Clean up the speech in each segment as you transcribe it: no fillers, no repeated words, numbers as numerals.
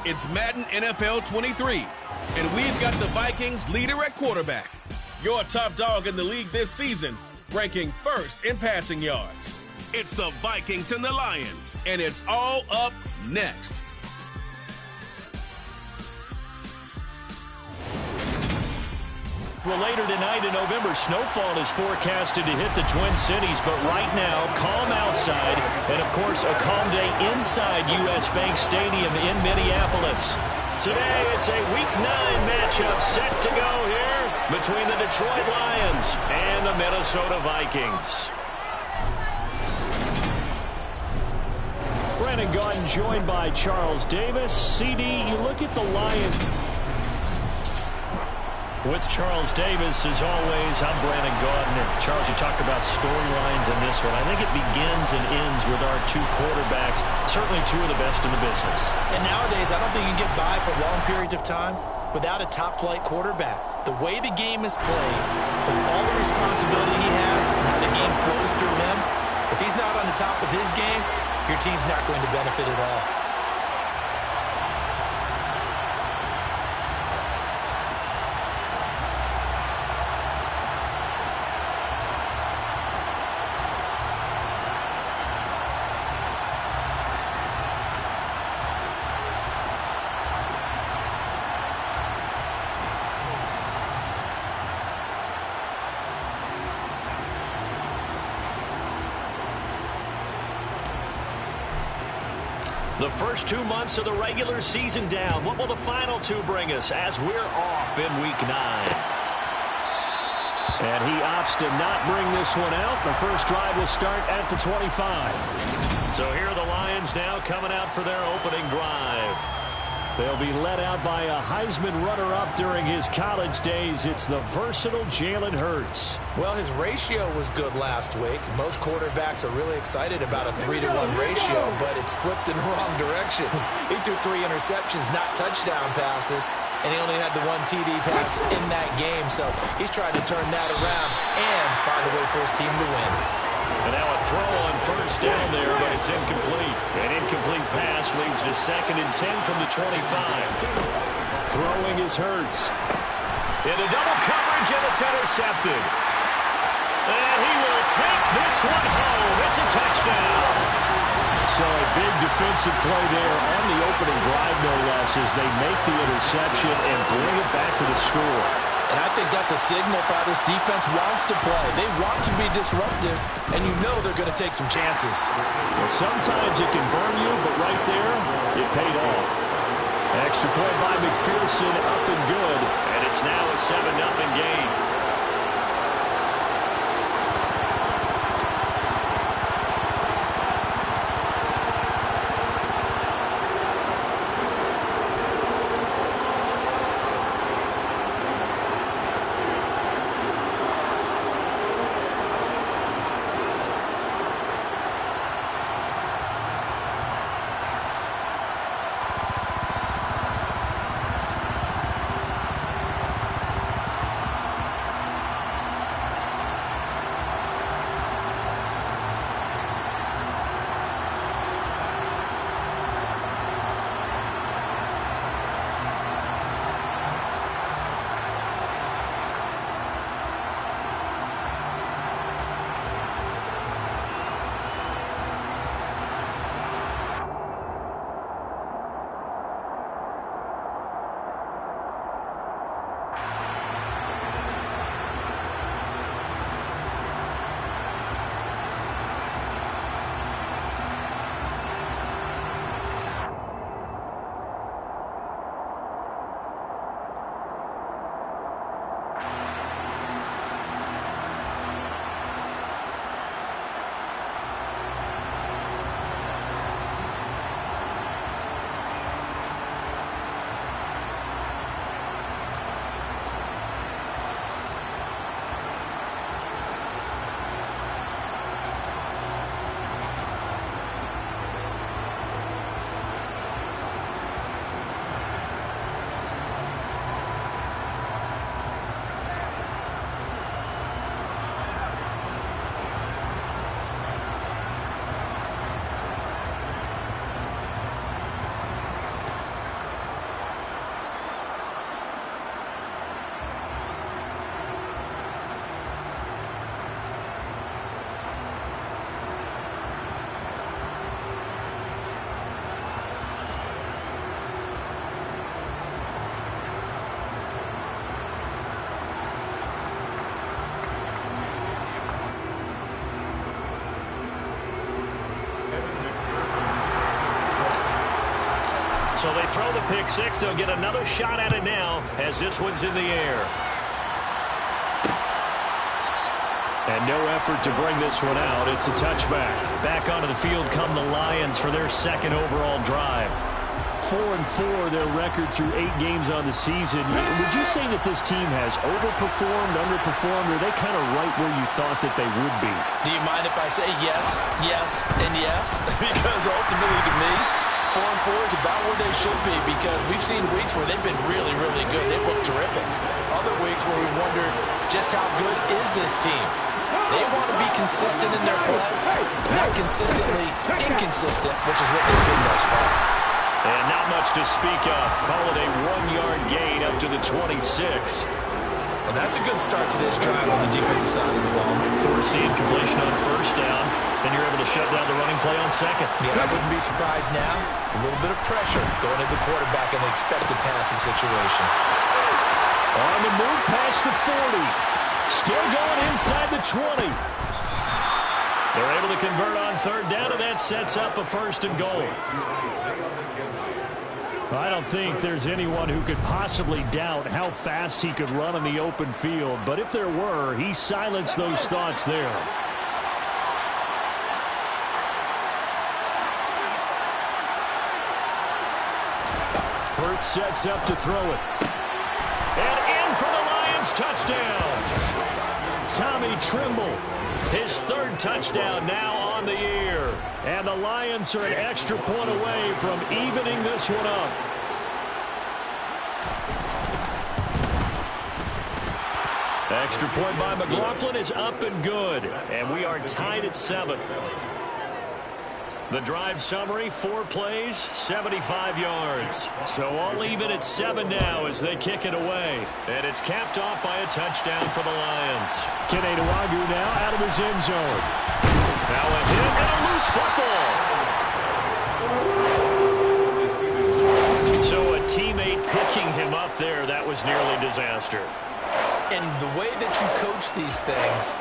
It's Madden NFL 23, and we've got the Vikings leader at quarterback. Your top dog in the league this season, ranking first in passing yards. It's the Vikings and the Lions, and it's all up next. Well, later tonight in November, snowfall is forecasted to hit the Twin Cities, but right now, calm outside, and of course, a calm day inside U.S. Bank Stadium in Minneapolis. Today, it's a Week 9 matchup set to go here between the Detroit Lions and the Minnesota Vikings. Brandon Gaudin joined by Charles Davis. CD, you look at the Lions. With Charles Davis, as always, I'm Brandon Gaudin. And Charles, you talked about storylines in this one. I think it begins and ends with our two quarterbacks, certainly two of the best in the business. And nowadays, I don't think you can get by for long periods of time without a top-flight quarterback. The way the game is played, with all the responsibility he has and how the game flows through him, if he's not on the top of his game, your team's not going to benefit at all. The first 2 months of the regular season down. What will the final two bring us as we're off in Week 9? And he opts to not bring this one out. The first drive will start at the 25. So here are the Lions now coming out for their opening drive. They'll be led out by a Heisman runner-up during his college days. It's the versatile Jalen Hurts. Well, his ratio was good last week. Most quarterbacks are really excited about a 3-to-1 ratio, but it's flipped in the wrong direction. He threw 3 interceptions, not touchdown passes, and he only had the 1 TD pass in that game. So he's trying to turn that around and find a way for his team to win. And now a throw on first down there, but it's incomplete. An incomplete pass leads to 2nd and 10 from the 25. Throwing is Hurts. Into double coverage, and it's intercepted. And he will take this one home. It's a touchdown. So a big defensive play there on the opening drive, no less, as they make the interception and bring it back to the score. And I think that's a signal for how this defense wants to play. They want to be disruptive, and you know they're going to take some chances. Well, sometimes it can burn you, but right there, it paid off. Extra point by McPherson, up and good. And it's now a 7-0 game. So they throw the pick six. They'll get another shot at it now as this one's in the air. And no effort to bring this one out. It's a touchback. Back onto the field come the Lions for their second overall drive. 4-4, their record through 8 games on the season. Would you say that this team has overperformed, underperformed, or are they kind of right where you thought that they would be? Do you mind if I say yes, yes, and yes? Because ultimately to me, 4-4 is about where they should be, because we've seen weeks where they've been really, really good. They've looked terrific. Other weeks where we wondered just how good is this team? They want to be consistent in their play, not consistently inconsistent, which is what they've been thus far. And not much to speak of. Call it a 1-yard gain up to the 26. And that's a good start to this drive on the defensive side of the ball. Forcing completion on first down. Then you're able to shut down the running play on second. Yeah, I wouldn't be surprised now. A little bit of pressure going at the quarterback in the expected passing situation. On the move past the 40. Still going inside the 20. They're able to convert on third down, and that sets up a first and goal. I don't think there's anyone who could possibly doubt how fast he could run on the open field. But if there were, he silenced those thoughts there. Burt sets up to throw it. And in for the Lions touchdown. Tommy Trimble. His third touchdown now on the year. And the Lions are an extra point away from evening this one up. Extra point by McLaughlin is up and good. And we are tied at 7. The drive summary, 4 plays, 75 yards. So all even at 7 now as they kick it away. And it's capped off by a touchdown for the Lions. Kene Nwangwu now out of his end zone. Now a hit and a loose football. So a teammate picking him up there, that was nearly disaster. And the way that you coach these things,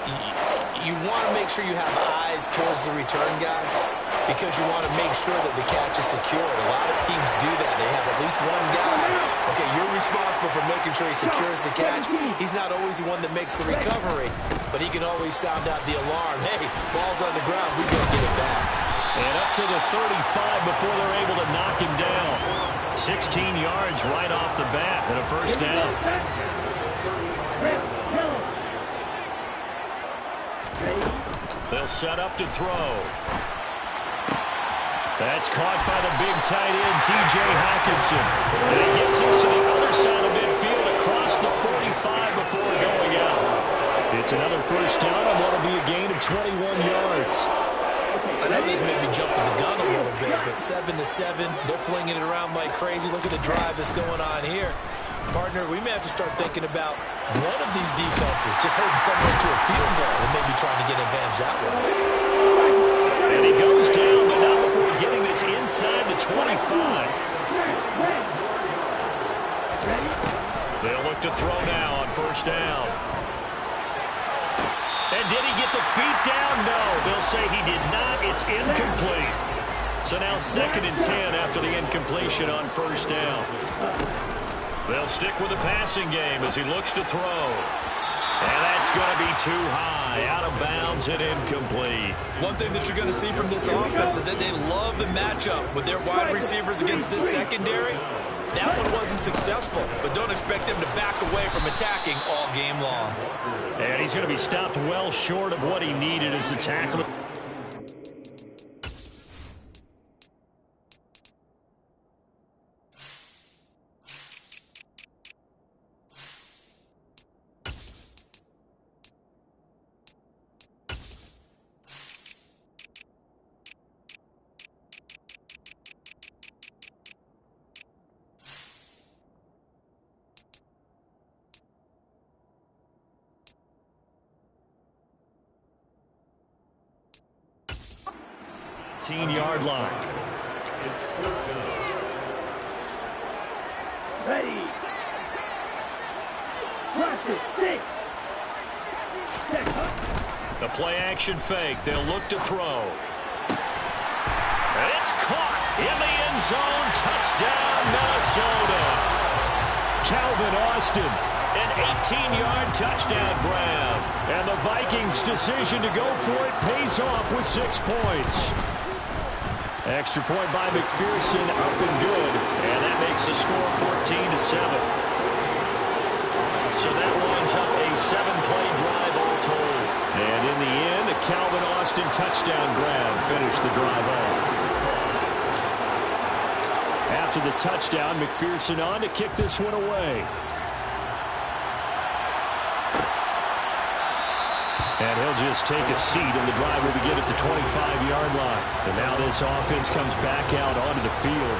you want to make sure you have eyes towards the return guy, because you want to make sure that the catch is secured. A lot of teams do that. They have at least one guy. Okay, you're responsible for making sure he secures the catch. He's not always the one that makes the recovery, but he can always sound out the alarm. Hey, ball's on the ground. We got to get it back. And up to the 35 before they're able to knock him down. 16 yards right off the bat and a first down. They'll set up to throw. That's caught by the big tight end, T.J. Hockenson. And he gets us to the other side of midfield across the 45 before going out. It's another first down on what will be a gain of 21 yards. I know these may be jumping the gun a little bit, but 7-7, they're flinging it around like crazy. Look at the drive that's going on here. Partner, we may have to start thinking about one of these defenses just holding someone to a field goal and maybe trying to get advantage that way. And he goes down, but not before getting this inside the 25. They'll look to throw now on first down. And did he get the feet down? No. They'll say he did not. It's incomplete. So now 2nd and 10 after the incompletion on first down. They'll stick with the passing game as he looks to throw. And that's going to be too high, out of bounds and incomplete. One thing that you're going to see from this offense is that they love the matchup with their wide receivers against this secondary. That one wasn't successful, but don't expect them to back away from attacking all game long. And he's going to be stopped well short of what he needed as the tackle. Yard line. Ready. The play action fake. They'll look to throw. And it's caught in the end zone. Touchdown, Minnesota. Calvin Austin. An 18-yard touchdown grab. And the Vikings' decision to go for it pays off with 6 points. Extra point by McPherson, up and good. And that makes the score 14-7. So that winds up a 7-play drive all told. And in the end, a Calvin Austin touchdown grab finished the drive off. After the touchdown, McPherson on to kick this one away. And he'll just take a seat, and the drive will begin at the 25-yard line. And now this offense comes back out onto the field.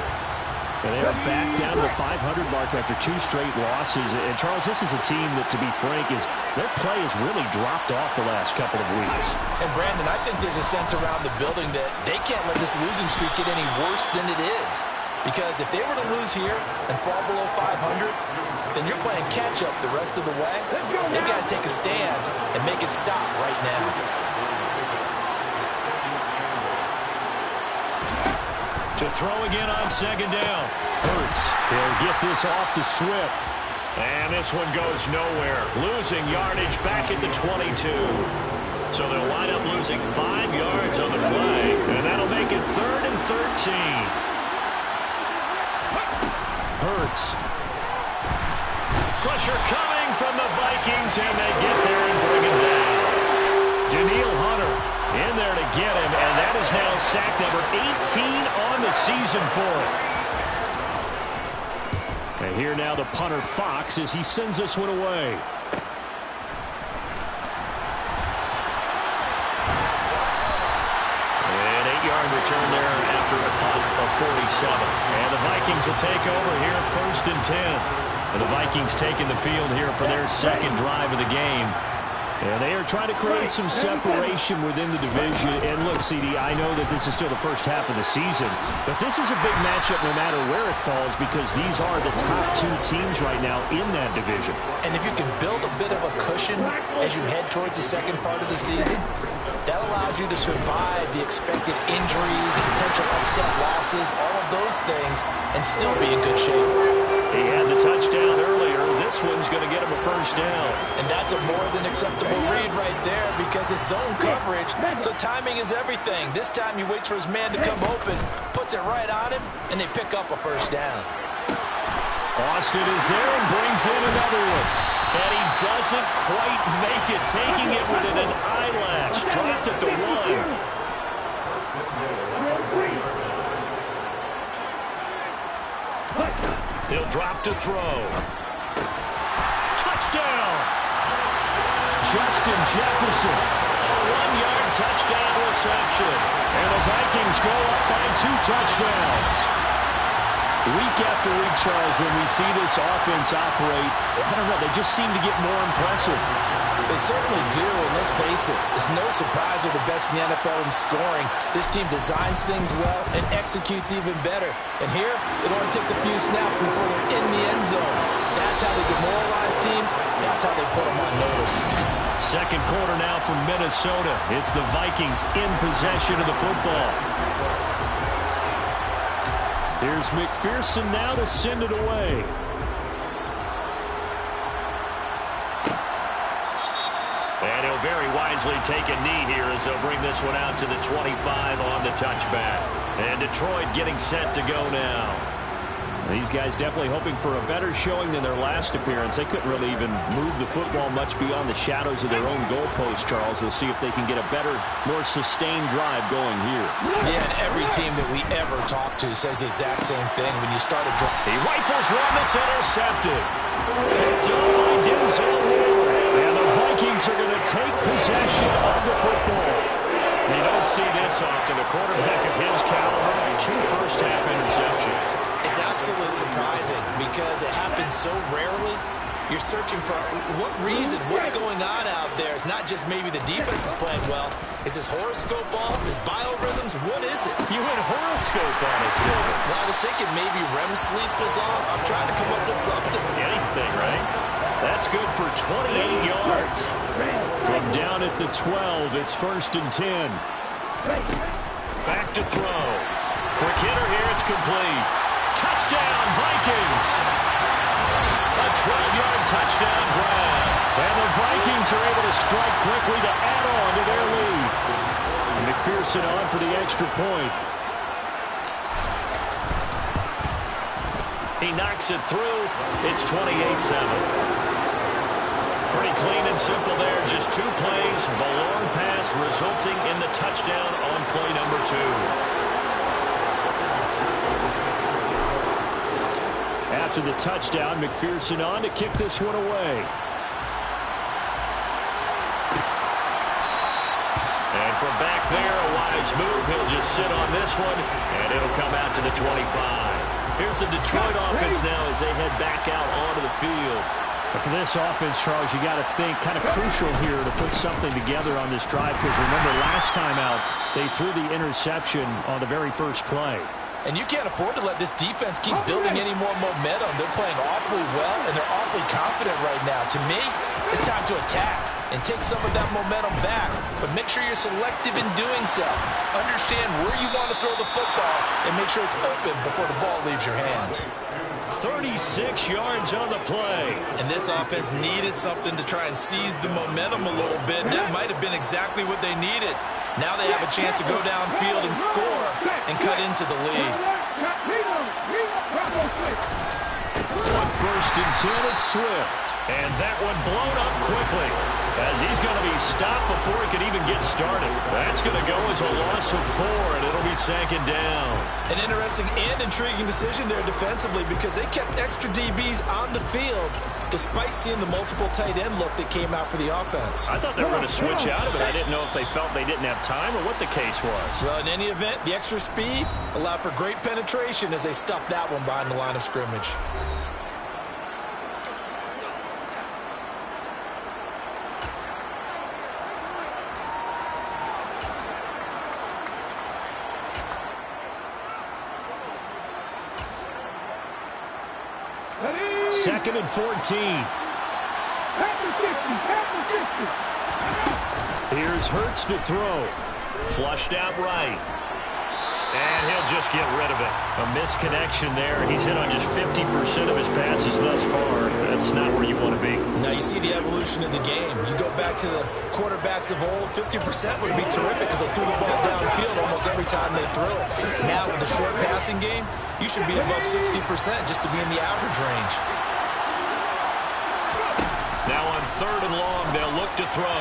And they are back down to the 500 mark after 2 straight losses. And, Charles, this is a team that, to be frank, their play has really dropped off the last couple of weeks. And, Brandon, I think there's a sense around the building that they can't let this losing streak get any worse than it is. Because if they were to lose here and fall below 500, then you're playing catch-up the rest of the way. They've got to take a stand and make it stop right now. To throw again on second down. Hurts. He'll get this off to Swift. And this one goes nowhere. Losing yardage back at the 22. So they'll wind up losing 5 yards on the play. And that'll make it 3rd and 13. Hurts. Pressure coming from the Vikings, and they get there and bring him down. Daniil Hunter in there to get him, and that is now sack number 18 on the season for him. And here now the punter Fox as he sends this one away. An 8-yard return there after a punt of 47. And the Vikings will take over here 1st and 10. And the Vikings taking the field here for their second drive of the game. And they are trying to create some separation within the division. And look, CD, I know that this is still the first half of the season, but this is a big matchup no matter where it falls because these are the top 2 teams right now in that division. And if you can build a bit of a cushion as you head towards the second part of the season, that allows you to survive the expected injuries, potential upset losses, all of those things, and still be in good shape. He had the touchdown earlier. This one's going to get him a 1st down. And that's a more than acceptable read right there because it's zone coverage, so timing is everything. This time he waits for his man to come open, puts it right on him, and they pick up a 1st down. Austin is there and brings in another one. And he doesn't quite make it, taking it within an eyelash. Dropped at the 1. He'll drop to throw. Touchdown! Justin Jefferson. A 1-yard touchdown reception. And the Vikings go up by 2 touchdowns. Week after week, Charles, when we see this offense operate, I don't know, they just seem to get more impressive. They certainly do, and let's face it, it's no surprise they're the best in the NFL in scoring. This team designs things well and executes even better. And here, it only takes a few snaps before they're in the end zone. That's how they demoralize teams. That's how they put them on notice. Second quarter now from Minnesota. It's the Vikings in possession of the football. Here's McPherson now to send it away. And he'll very wisely take a knee here as they'll bring this one out to the 25 on the touchback. And Detroit getting set to go now. These guys definitely hoping for a better showing than their last appearance. They couldn't really even move the football much beyond the shadows of their own goalpost, Charles. We'll see if they can get a better, more sustained drive going here. Yeah, and every team that we ever talk to says the exact same thing. When you start a drive, he rifles one that's intercepted. Picked up by Denzel Ward. And the Vikings are going to take possession of the football. You don't see this often. A quarterback of his caliber, 2 first-half interceptions. It's absolutely surprising because it happens so rarely. You're searching for what reason, what's going on out there. It's not just maybe the defense is playing well. Is his horoscope off? His biorhythms? What is it? You went horoscope on us, David. Well, I was thinking maybe REM sleep was off. I'm trying to come up with something. Anything, right? That's good for 28 yards. From down at the 12, it's 1st and 10. Back to throw. Quick hitter here. It's complete. Touchdown, Vikings. A 12-yard touchdown grab. And the Vikings are able to strike quickly to add on to their lead. And McPherson on for the extra point. He knocks it through. It's 28-7. Pretty clean and simple there. Just 2 plays. The long pass resulting in the touchdown on play number 2. After the touchdown, McPherson on to kick this one away. And from back there, a wise move. He'll just sit on this one, and it'll come out to the 25. Here's the Detroit offense now as they head back out onto the field. But for this offense, Charles, you got to think kind of crucial here to put something together on this drive, because remember last time out they threw the interception on the very first play. And you can't afford to let this defense keep building any more momentum. They're playing awfully well, and they're awfully confident right now. To me, it's time to attack and take some of that momentum back. But make sure you're selective in doing so. Understand where you want to throw the football and make sure it's open before the ball leaves your hands. 36 yards on the play. And this offense needed something to try and seize the momentum a little bit. That might have been exactly what they needed. Now they have a chance to go downfield and score and cut into the lead. On 1st and 10, it's Swift. And that one blown up quickly as he's going to be stopped before he can even get started. That's going to go as a loss of 4, and it'll be 2nd down. An interesting and intriguing decision there defensively, because they kept extra DBs on the field despite seeing the multiple tight end look that came out for the offense. I thought they were going to switch out of it. I didn't know if they felt they didn't have time or what the case was. Well, in any event, the extra speed allowed for great penetration as they stuffed that one behind the line of scrimmage. Second and 14. Here's Hurts to throw. Flushed out right. And he'll just get rid of it. A misconnection there. He's hit on just 50% of his passes thus far. That's not where you want to be. Now you see the evolution of the game. You go back to the quarterbacks of old, 50% would be terrific because they threw the ball downfield almost every time they threw it. Now with the short passing game, you should be above 60% just to be in the average range. Now on 3rd and long, they'll look to throw.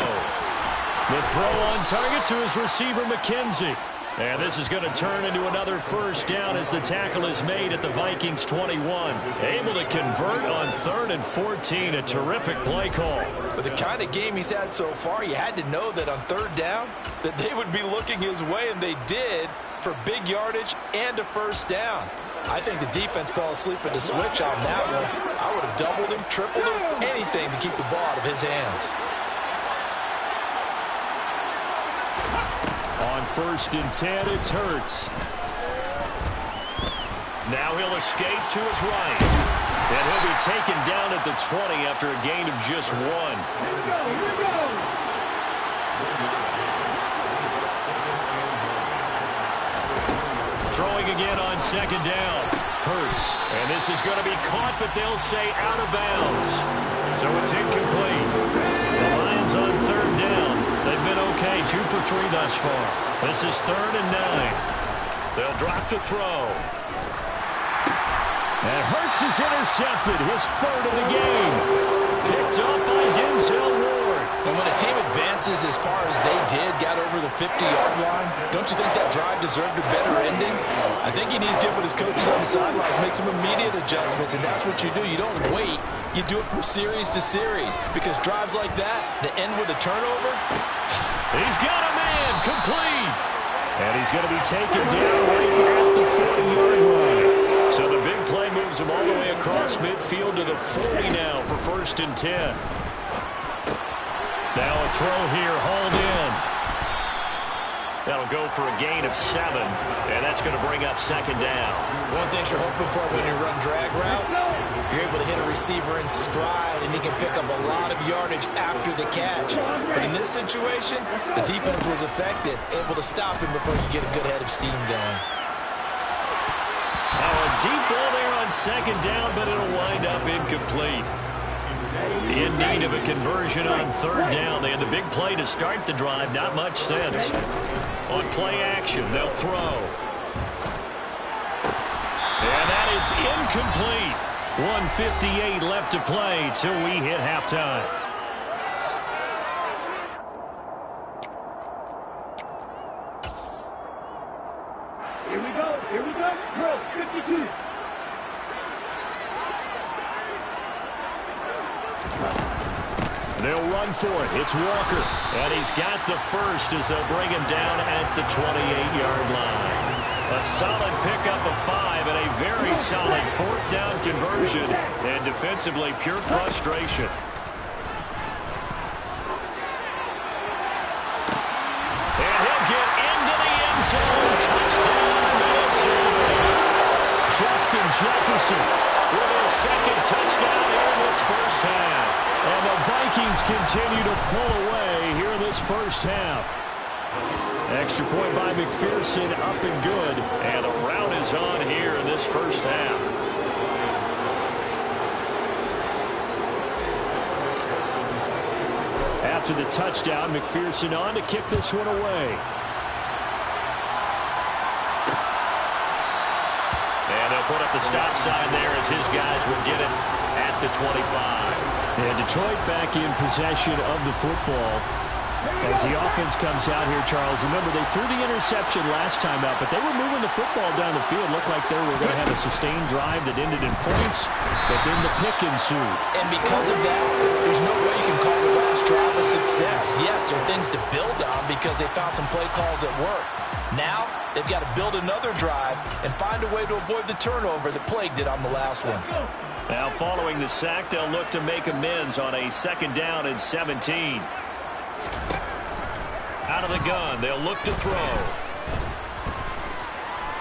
The throw on target to his receiver, McKenzie. And this is going to turn into another 1st down as the tackle is made at the Vikings 21. Able to convert on 3rd and 14. A terrific play call. With the kind of game he's had so far, you had to know that on 3rd down that they would be looking his way, and they did, for big yardage and a 1st down. I think the defense fell asleep at the switch on that one. I would have doubled him, tripled him, anything to keep the ball out of his hands. On 1st and 10, it's Hurts. Now he'll escape to his right. And he'll be taken down at the 20 after a gain of just 1. Throwing again on 2nd down. Hurts. And this is going to be caught, but they'll say out of bounds. So it's incomplete. The Lions on 3rd down. They've been okay, 2 for 3 thus far. This is 3rd and 9. They'll drop to throw. And Hurts is intercepted, his 3rd of the game. Picked up by Denzel Ward. And when a team advances as far as they did, got over the 50-yard line, don't you think that drive deserved a better ending? I think he needs to get with his coaches on the sidelines, make some immediate adjustments, and that's what you do. You don't wait. You do it from series to series, because drives like that end with a turnover. He's got a man, complete. And he's going to be taken down right at the 40-yard line. So the big play moves him all the way across midfield to the 40 now for 1st and 10. Now a throw here, hauled in. That'll go for a gain of 7, and that's going to bring up 2nd down. One thing you're hoping for when you run drag routes, you're able to hit a receiver in stride, and he can pick up a lot of yardage after the catch. But in this situation, the defense was effective, able to stop him before you get a good head of steam going. deep ball there on second down, but it'll wind up incomplete. In need of a conversion on third down. They had the big play to start the drive. Not much sense. On play action, they'll throw. And that is incomplete. 1:58 left to play till we hit halftime. Here we go. Drill 52. They'll run for it. It's Walker. And he's got the first as they'll bring him down at the 28-yard line. A solid pickup of 5 and a very solid fourth down conversion. And defensively, pure frustration. And he'll get into the end zone. Touchdown, Minnesota. Justin Jefferson with his second touchdown here in this first half. And the Vikings continue to pull away here in this first half. Extra point by McPherson, up and good. And the rout is on here in this first half. After the touchdown, McPherson on to kick this one away. And they'll put up the stop sign there as his guys will get it at the 25. And Detroit back in possession of the football as the offense comes out here, Charles. Remember, they threw the interception last time out, but they were moving the football down the field. Looked like they were going to have a sustained drive that ended in points, but then the pick ensued. And because of that, there's no way you can call the last drive a success. Yes, there are things to build on because they found some play calls that work. Now, they've got to build another drive and find a way to avoid the turnover that plagued it on the last one. Now, following the sack, they'll look to make amends on a second down and 17. Out of the gun, they'll look to throw.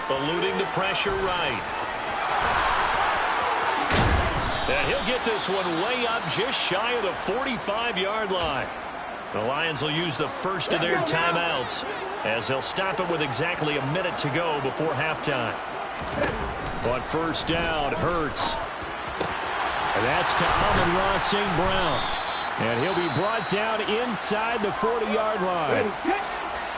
Eluding the pressure right. And he'll get this one way up just shy of the 45-yard line. The Lions will use the first of their timeouts as they'll stop it with exactly a minute to go before halftime. On first down, Hurts. And that's to Amon-Ra St. Brown. And he'll be brought down inside the 40-yard line.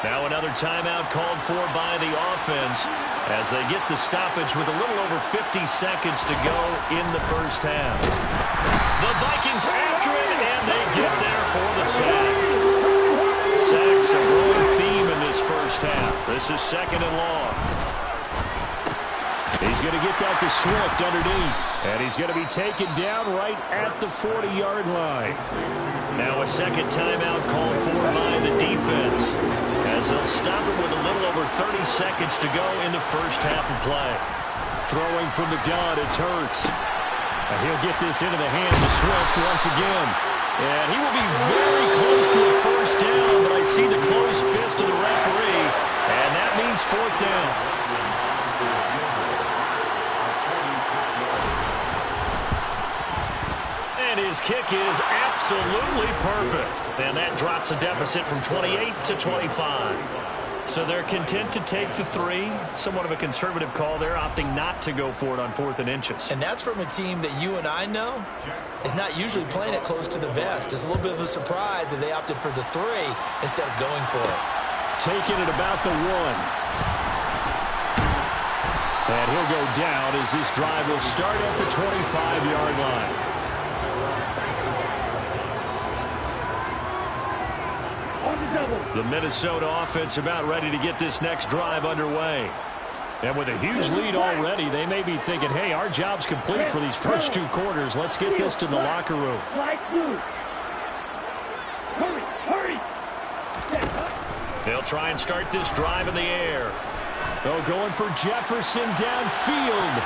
Now another timeout called for by the offense as they get the stoppage with a little over 50 seconds to go in the first half. The Vikings after it, and they get there for the sack. Sacks a growing theme in this first half. This is second and long. He's going to get that to Swift underneath. And he's going to be taken down right at the 40-yard line. Now a second timeout called for by the defense as they'll stop it with a little over 30 seconds to go in the first half of play. Throwing from the gun, it's Hurts. And he'll get this into the hands of Swift once again. And he will be very close to a first down, but I see the closed fist of the referee, and that means fourth down. And his kick is absolutely perfect. And that drops a deficit from 28 to 25. So they're content to take the 3. Somewhat of a conservative call there, opting not to go for it on 4th and inches. And that's from a team that you and I know is not usually playing it close to the vest. It's a little bit of a surprise that they opted for the 3 instead of going for it. Taking it about the 1. And he'll go down as this drive will start at the 25-yard line. The Minnesota offense about ready to get this next drive underway. And with a huge lead already, they may be thinking, hey, our job's complete for these first 2 quarters. Let's get this to the locker room. Hurry! They'll try and start this drive in the air. They're going for Jefferson downfield.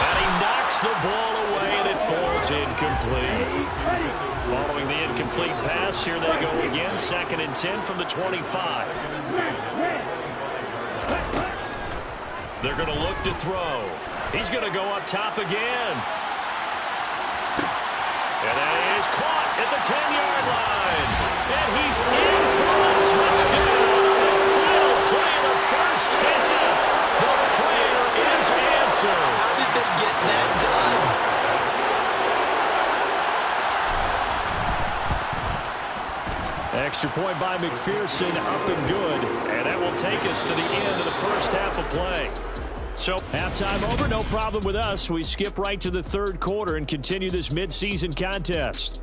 And he knocks the ball away, and it falls incomplete. Following the incomplete pass, here they go again. 2nd and 10 from the 25. They're going to look to throw. He's going to go up top again. And that is caught at the 10-yard line. And he's in for a touchdown. The final play of the first half. The prayer is answered. Extra point by McPherson, up and good. And that will take us to the end of the first half of play. So halftime over, no problem with us. We skip right to the third quarter and continue this midseason contest.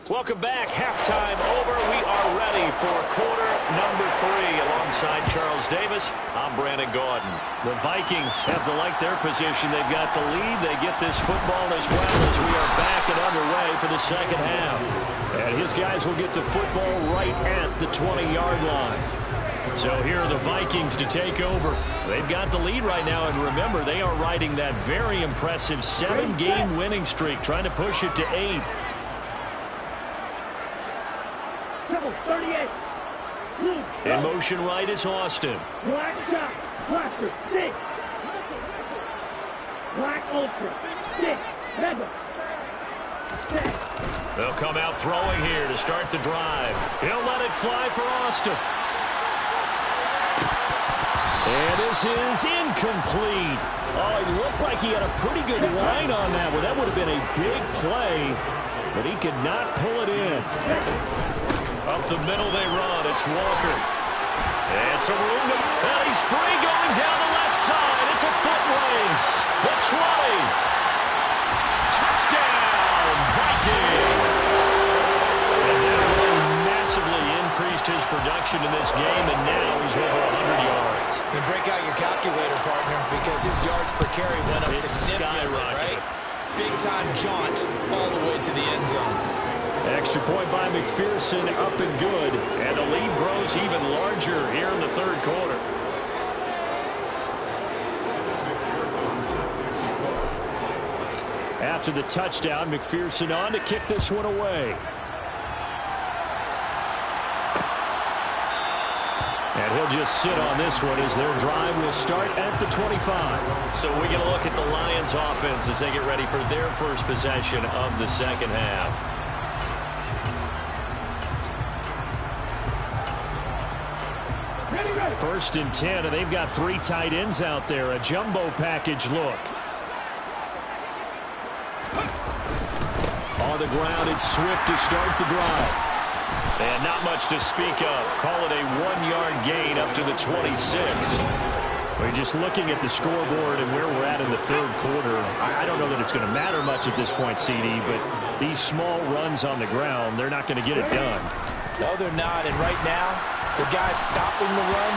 Welcome back. Halftime over. We are ready for quarter number 3. Alongside Charles Davis, I'm Brandon Gaudin. The Vikings have to like their position. They've got the lead. They get this football as well as we are back and underway for the second half. And his guys will get the football right at the 20-yard line. So here are the Vikings to take over. They've got the lead right now, and remember, they are riding that very impressive 7-game winning streak, trying to push it to 8. 38. In motion right is Austin. Black shot. Blaster. 6. Black ultra. 6. Mega. 6. They'll come out throwing here to start the drive. He'll let it fly for Austin. And this is incomplete. Oh, it looked like he had a pretty good line on that one. That would have been a big play, but he could not pull it in. Up the middle they run. It's Walker. It's a room to... And he's free going down the left side. It's a foot race. The 20. Touchdown, Vikings. And that one massively increased his production in this game, and now he's over 100 yards. And break out your calculator, partner, because his yards per carry went up significantly, right? Big-time jaunt all the way to the end zone. Extra point by McPherson, up and good. And the lead grows even larger here in the third quarter. After the touchdown, McPherson on to kick this one away. And he'll just sit on this one as their drive will start at the 25. So we get a look at the Lions offense as they get ready for their first possession of the second half. First and 10, and they've got 3 tight ends out there. A jumbo package look. On the ground, it's Swift to start the drive. And not much to speak of. Call it a 1-yard gain up to the 26. We're just looking at the scoreboard and where we're at in the third quarter. I don't know that it's going to matter much at this point, CD, but these small runs on the ground, they're not going to get it done. No, they're not. And right now, the guys stopping the run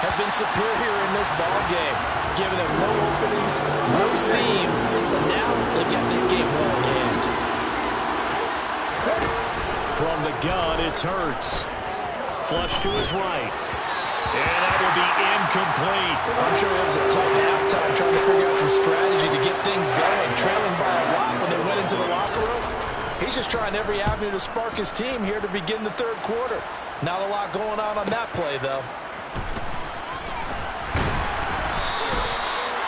have been superior in this ball game, giving them no openings, no seams, and now they've got this game well in hand. From the gun, it's Hurts. Flush to his right. And that will be incomplete. I'm sure it was a tough halftime trying to figure out some strategy to get things going, trailing by a lot when they went into the locker room. He's just trying every avenue to spark his team here to begin the third quarter. Not a lot going on that play, though.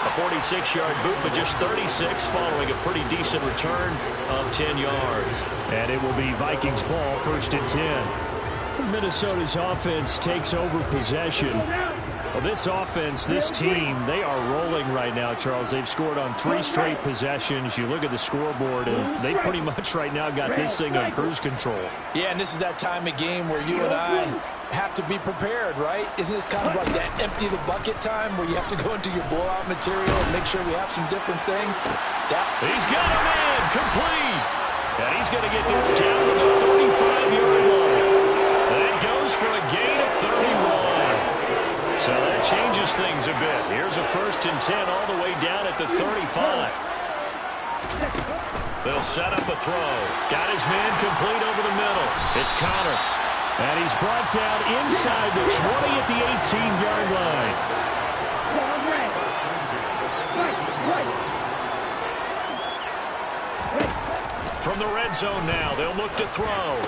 A 46-yard boot, but just 36 following a pretty decent return of 10 yards. And it will be Vikings ball, first and 10. Minnesota's offense takes over possession. Well, this offense, this team, they are rolling right now, Charles. They've scored on 3 straight possessions. You look at the scoreboard, and they pretty much right now got this thing on cruise control. Yeah, and this is that time of game where you and I have to be prepared, right? Isn't this kind of like that empty the bucket time where you have to go into your blowout material and make sure we have some different things? Yeah. He's got him in, complete. And he's going to get this down to the 35-yard line. That goes for a gain of 31. So that changes things a bit. Here's a first and 10 all the way down at the 35. They'll set up a throw. Got his man complete over the middle. It's Connor. And he's brought down inside the 20 at the 18-yard line. From the red zone now, they'll look to throw.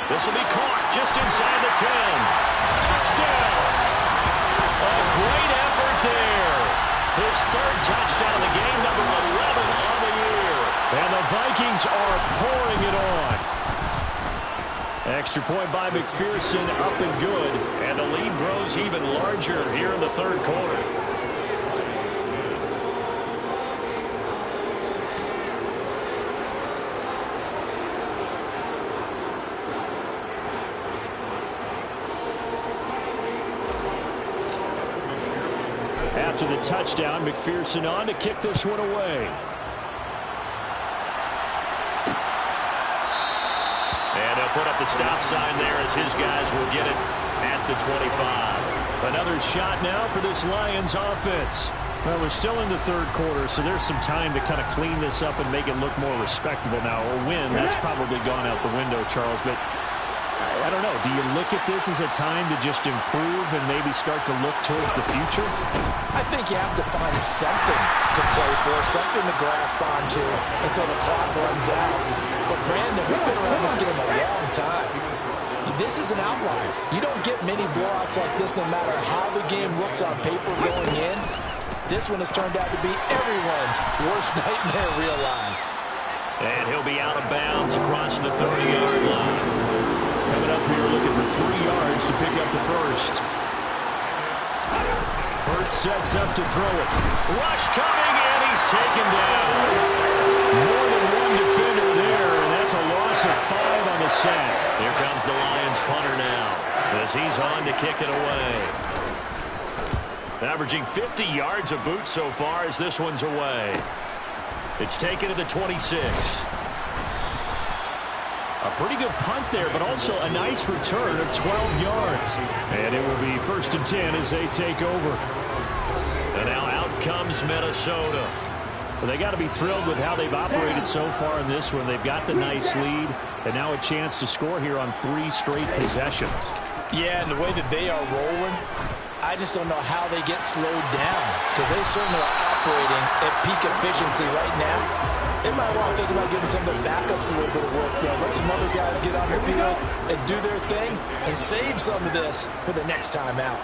This will be caught just inside the 10. Touchdown! A great effort there. His third touchdown of the game, number 11 on the year. And the Vikings are pouring it on. Extra point by McPherson, up and good. And the lead grows even larger here in the third quarter. After the touchdown, McPherson on to kick this one away. And he'll put up the stop sign there as his guys will get it at the 25. Another shot now for this Lions offense. Well, we're still in the third quarter, so there's some time to kind of clean this up and make it look more respectable now. Or win, that's probably gone out the window, Charles. But I don't know. Do you look at this as a time to just improve and maybe start to look towards the future? I think you have to find something to play for, something to grasp onto until the clock runs out. But, Brandon, we've been around this game a long time. This is an outlier. You don't get many blowouts like this no matter how the game looks on paper going in. This one has turned out to be everyone's worst nightmare realized. And he'll be out of bounds across the 30-yard line. Coming up here looking for 3 yards to pick up the first. Hurts sets up to throw it. Rush coming, and he's taken down. More than one defender there, and that's a loss of 5 on the sack. Here comes the Lions punter now as he's on to kick it away. Averaging 50 yards of boot so far as this one's away. It's taken to the 26. A pretty good punt there, but also a nice return of 12 yards. And it will be 1st and 10 as they take over. And now out comes Minnesota. Well, they got to be thrilled with how they've operated so far in this one. They've got the nice lead, and now a chance to score here on 3 straight possessions. Yeah, and the way that they are rolling, I just don't know how they get slowed down because they certainly are operating at peak efficiency right now. They might want to think about giving some of their backups a little bit of work, though. Let some other guys get on the field and do their thing and save some of this for the next time out.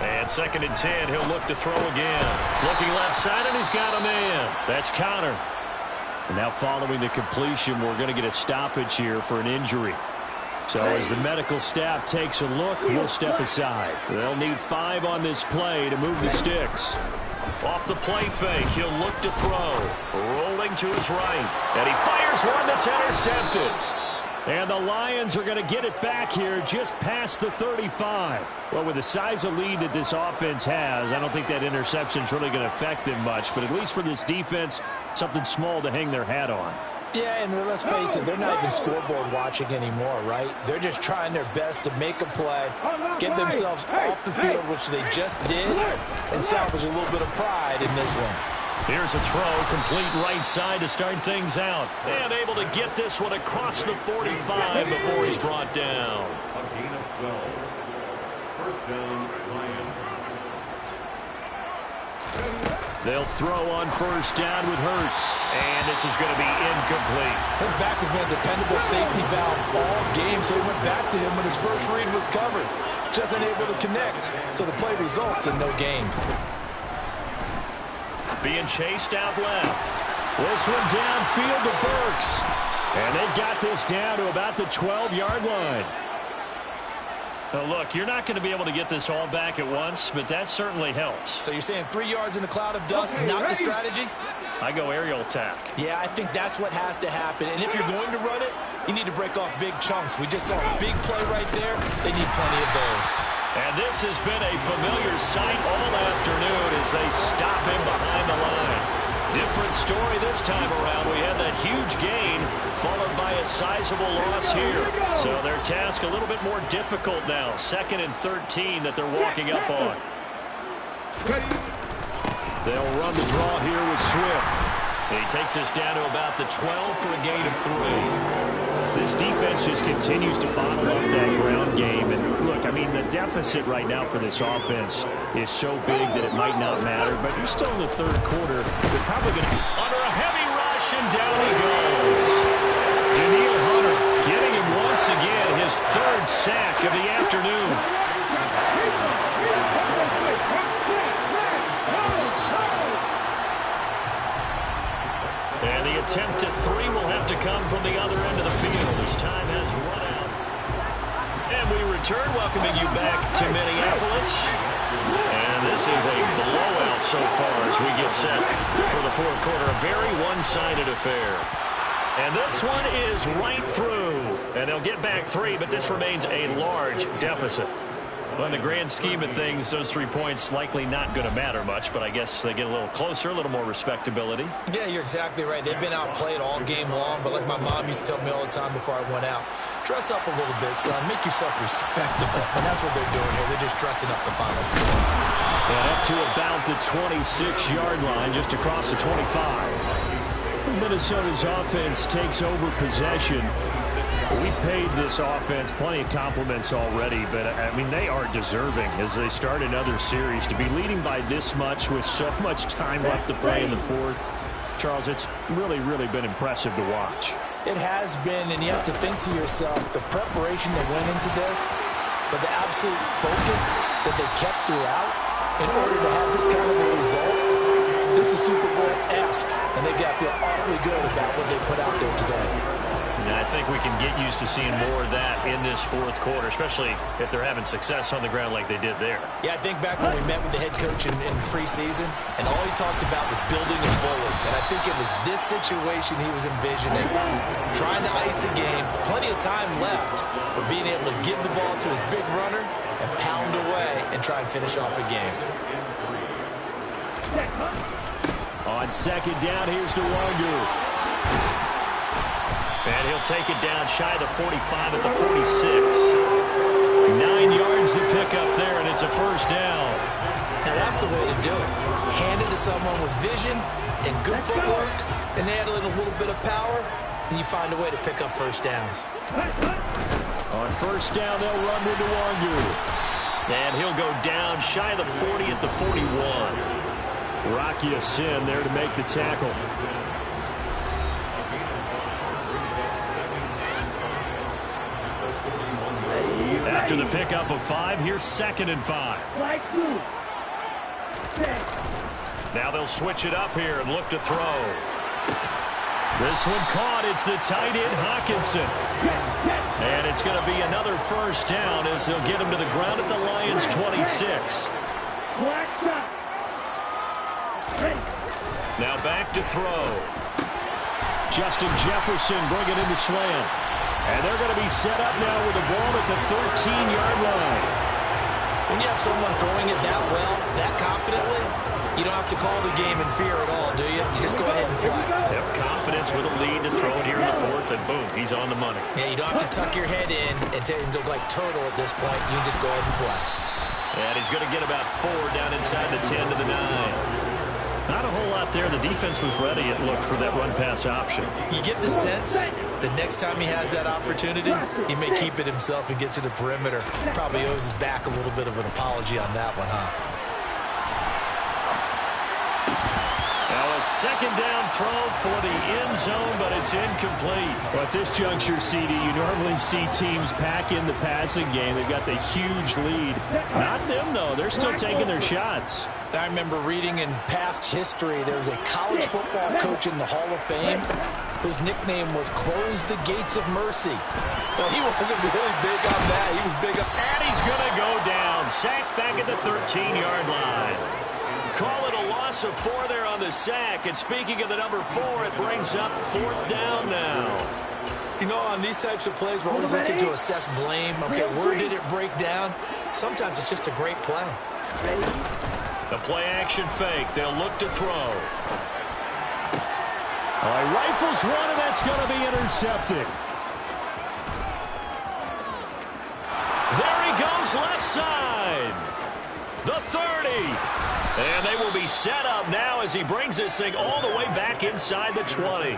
And 2nd and 10, he'll look to throw again. Looking left side, and he's got a man. That's Connor. And now following the completion, we're going to get a stoppage here for an injury. So as the medical staff takes a look, we'll step aside. They'll need 5 on this play to move the sticks. Off the play fake, he'll look to throw. Rolling to his right. And he fires one that's intercepted. And the Lions are going to get it back here just past the 35. Well, with the size of lead that this offense has, I don't think that interception is really going to affect them much. But at least for this defense, something small to hang their hat on. Yeah, and let's face it, they're not even scoreboard watching anymore, right? They're just trying their best to make a play, get themselves off the field, which they just did, and salvage a little bit of pride in this one. Here's a throw, complete right side to start things out. And able to get this one across the 45 before he's brought down. A gain of 12. First down, Lions. They'll throw on first down with Hurts. And this is going to be incomplete. His back has been a dependable safety valve all game, so he went back to him when his first read was covered. Just unable to connect, so the play results in no gain. Being chased out left. This one downfield to Burks. And they've got this down to about the 12-yard line. Now look, you're not going to be able to get this all back at once, but that certainly helps. So you're saying 3 yards in a cloud of dust, not the strategy? I go aerial attack. Yeah, I think that's what has to happen. And if you're going to run it, you need to break off big chunks. We just saw a big play right there. They need plenty of those. And this has been a familiar sight all afternoon as they stop him behind the line. Different story this time around. We had that huge gain followed by a sizable loss here. So their task a little bit more difficult now. 2nd and 13 that they're walking up on. They'll run the draw here with Swift. He takes us down to about the 12 for a gain of 3. This defense just continues to bottle up that ground game. And look, I mean, the deficit right now for this offense is so big that it might not matter. But you're still in the third quarter. They're probably going to be under a heavy rush, and down he goes. Daniil Hunter getting him once again his 3rd sack of the afternoon. And the attempt at 3 will have to come from the other end of the field as time has run out. And we return, welcoming you back to Minneapolis. And this is a blowout so far as we get set for the fourth quarter. A very one-sided affair. And this one is right through. And they'll get back 3, but this remains a large deficit. Well, in the grand scheme of things, those 3 points likely not going to matter much, but I guess they get a little closer, a little more respectability. Yeah, you're exactly right. They've been outplayed all game long, but like my mom used to tell me all the time before I went out, dress up a little bit, son. Make yourself respectable. And that's what they're doing here. They're just dressing up the final score. And up to about the 26-yard line, just across the 25. Minnesota's offense takes over possession. We paid this offense plenty of compliments already, but, I mean, they are deserving as they start another series. To be leading by this much with so much time left to play in the fourth, Charles, it's really, really been impressive to watch. It has been, and you have to think to yourself, the preparation that went into this, but the absolute focus that they kept throughout in order to have this kind of a result. This is Super Bowl-esque, and they've got to feel awfully good about what they put out there today. And I think we can get used to seeing more of that in this fourth quarter, especially if they're having success on the ground like they did there. Yeah, I think back when we met with the head coach in preseason, and all he talked about was building a bully. And I think it was this situation he was envisioning. Trying to ice a game, plenty of time left, but being able to give the ball to his big runner and pound away and try and finish off a game. On second down, here's DeWangu. And he'll take it down shy of the 45 at the 46. 9 yards to pick up there, and it's a first down. Now that's the way to do it. Hand it to someone with vision and good footwork, and add in a little bit of power, and you find a way to pick up first downs. On first down, they'll run with DeWangu. And he'll go down shy of the 40 at the 41. Rocky Sin there to make the tackle. After the pickup of 5, here's 2nd and 5. Now they'll switch it up here and look to throw. This one caught. It's the tight end, Hawkinson. And it's going to be another first down as they'll get him to the ground at the Lions' 26. Now back to throw. Justin Jefferson bringing in the slant. And they're going to be set up now with the ball at the 13-yard line. When you have someone throwing it that well, that confidently, you don't have to call the game in fear at all, do you? You just go ahead and play. Yep, confidence with a lead to throw it here in the fourth, and boom, he's on the money. Yeah, you don't have to tuck your head in and go like turtle at this point. You can just go ahead and play. And he's going to get about 4 down inside the 10 to the 9. Not a whole lot there. The defense was ready, it looked, for that run-pass option. You get the sense that next time he has that opportunity, he may keep it himself and get to the perimeter. Probably owes his back a little bit of an apology on that one, huh? Now a second down throw for the end zone, but it's incomplete. Well, at this juncture, CD, you normally see teams pack in the passing game. They've got the huge lead. Not them, though. They're still taking their shots. I remember reading in past history, there was a college football coach in the Hall of Fame whose nickname was Close the Gates of Mercy. Well, he wasn't really big on that. He was big on... And he's going to go down. Sacked back at the 13-yard line. Call it a loss of 4 there on the sack. And speaking of the number 4, it brings up 4th down now. You know, on these types of plays, we're always looking to assess blame. Okay, where did it break down? Sometimes it's just a great play. The play-action fake. They'll look to throw. All right, rifles one, and that's going to be intercepted. There he goes, left side. The 30. And they will be set up now as he brings this thing all the way back inside the 20.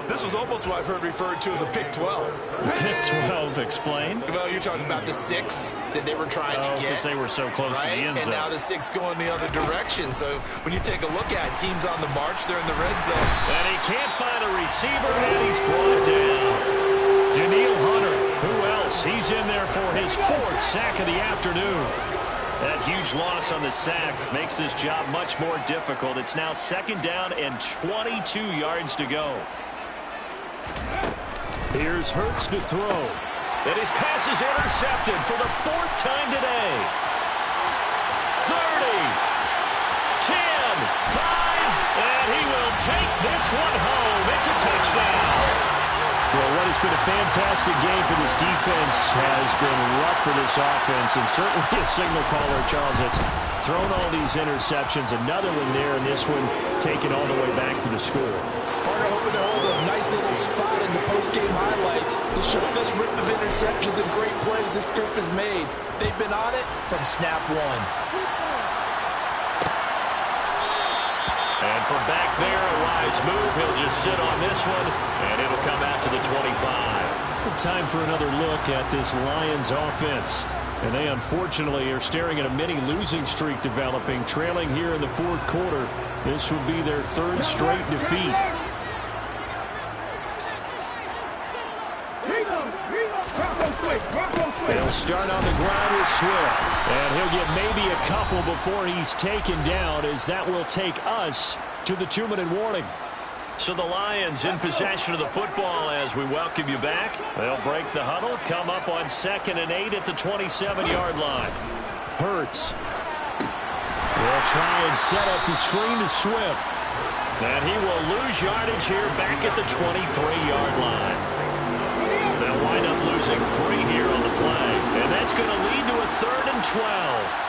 This was almost what I've heard referred to as a pick 12. Pick 12, explain. Well, you're talking about the 6 that they were trying to get. Because they were so close to the end zone. And now the 6 going the other direction. So when you take a look at it, teams on the march, they're in the red zone. And he can't find a receiver, and he's brought down. Daniil Hunter, who else? He's in there for his 4th sack of the afternoon. That huge loss on the sack makes this job much more difficult. It's now 2nd down and 22 yards to go. Here's Hurts to throw. And his pass is intercepted for the 4th time today. 30, 10, 5, And he will take this one home. It's a touchdown. Well, what has been a fantastic game for this defense has been rough for this offense, and certainly a signal caller, Charles, that's thrown all these interceptions. Another one there, and this one taken all the way back for the score. Partner hoping to hold a nice little spot in the post-game highlights to show this rip of interceptions and great plays this group has made. They've been on it from snap one. And from back there, a wise move. He'll just sit on this one, and it'll come out to the 25. Time for another look at this Lions offense. And they unfortunately are staring at a mini losing streak developing, trailing here in the fourth quarter. This would be their third straight defeat. They'll start on the ground with Swift. And he'll get maybe a couple before he's taken down, as that will take us to the 2-minute warning. So the Lions in possession of the football as we welcome you back. They'll break the huddle, come up on 2nd and 8 at the 27-yard line. Hurts. They'll try and set up the screen to Swift. And he will lose yardage here back at the 23-yard line. They'll wind up losing 3 here on the play. And that's going to lead to a 3rd and 12.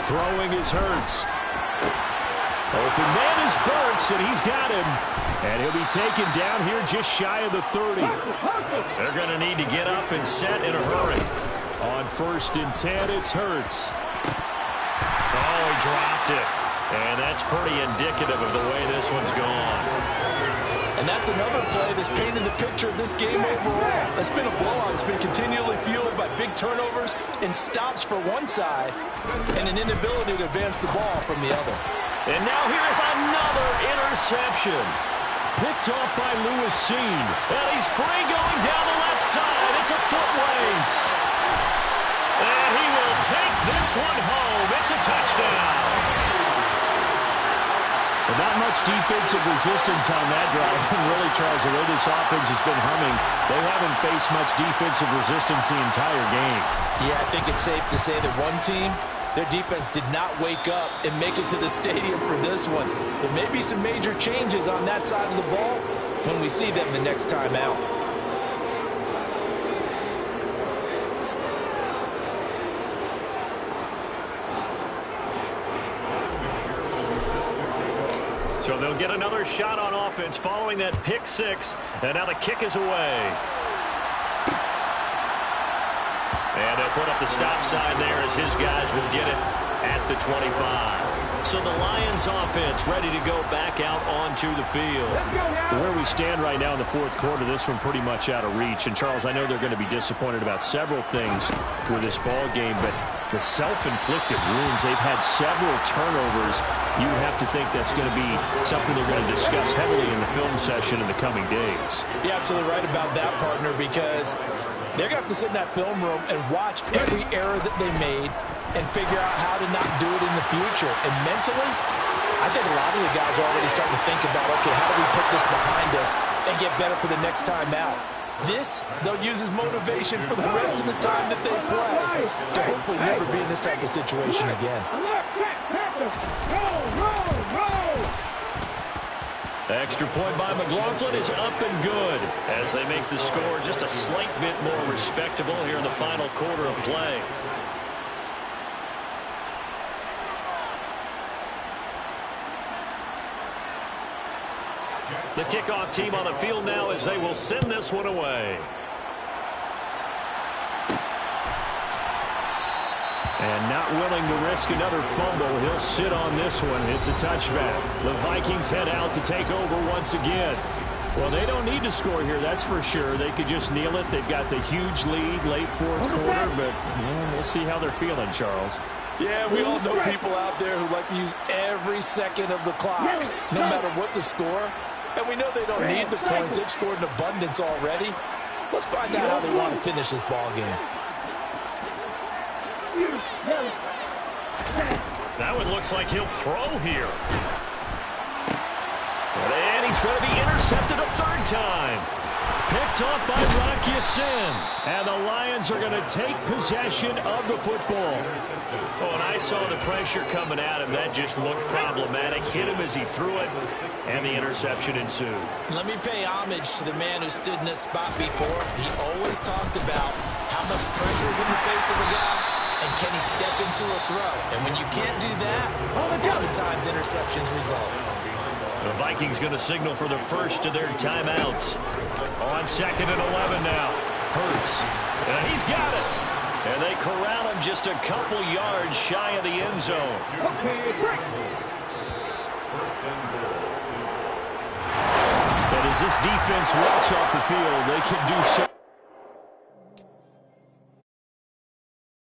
Throwing is Hurts. Open man is Burks, and he's got him. And he'll be taken down here just shy of the 30. They're going to need to get up and set in a hurry. On 1st and 10, it's Hurts. Oh, he dropped it. And that's pretty indicative of the way this one's gone. And that's another play that's painted the picture of this game overall. It's been a blowout. It's been continually fueled by big turnovers and stops for one side and an inability to advance the ball from the other. And now here is another interception. Picked off by Lewis Seen. And he's free going down the left side. It's a foot race. And he will take this one home. It's a touchdown. But not much defensive resistance on that drive. And really, Charles, the way this offense has been humming, they haven't faced much defensive resistance the entire game. Yeah, I think it's safe to say that one team, their defense did not wake up and make it to the stadium for this one. There may be some major changes on that side of the ball when we see them the next time out. So they'll get another shot on offense following that pick 6. And now the kick is away. And they'll put up the stop sign there as his guys will get it at the 25. So the Lions offense ready to go back out onto the field. Where we stand right now in the fourth quarter, this one pretty much out of reach. And, Charles, I know they're going to be disappointed about several things with this ball game, but the self-inflicted wounds, they've had several turnovers. You have to think that's going to be something they're going to discuss heavily in the film session in the coming days. You're absolutely right about that, partner, because they're going to have to sit in that film room and watch every error that they made and figure out how to not do it in the future. And mentally, I think a lot of the guys are already starting to think about, okay, how do we put this behind us and get better for the next time out? This, they'll use as motivation for the rest of the time that they play to hopefully never be in this type of situation again. Extra point by McLaughlin is up and good as they make the score just a slight bit more respectable here in the final quarter of play. The kickoff team on the field now as they will send this one away. And not willing to risk another fumble, he'll sit on this one. It's a touchback. The Vikings head out to take over once again. Well, they don't need to score here, that's for sure. They could just kneel it. They've got the huge lead late fourth quarter, but we'll see how they're feeling, Charles. Yeah, we all know people out there who like to use every second of the clock, no matter what the score. And we know they don't need the points. They've scored in abundance already. Let's find out how they want to finish this ball game. That one looks like he'll throw here. And he's going to be intercepted a third time. Picked off by Rock Ya-Sin. And the Lions are going to take possession of the football. Oh, and I saw the pressure coming at him. That just looked problematic. Hit him as he threw it, and the interception ensued. Let me pay homage to the man who stood in this spot before. He always talked about how much pressure is in the face of a guy, and can he step into a throw. And when you can't do that, oftentimes interceptions result. The Vikings going to signal for the first of their timeouts. On 2nd and 11 now. Hurts. And he's got it. And they corral him just a couple yards shy of the end zone. Okay, break. But as this defense walks off the field, they can do so.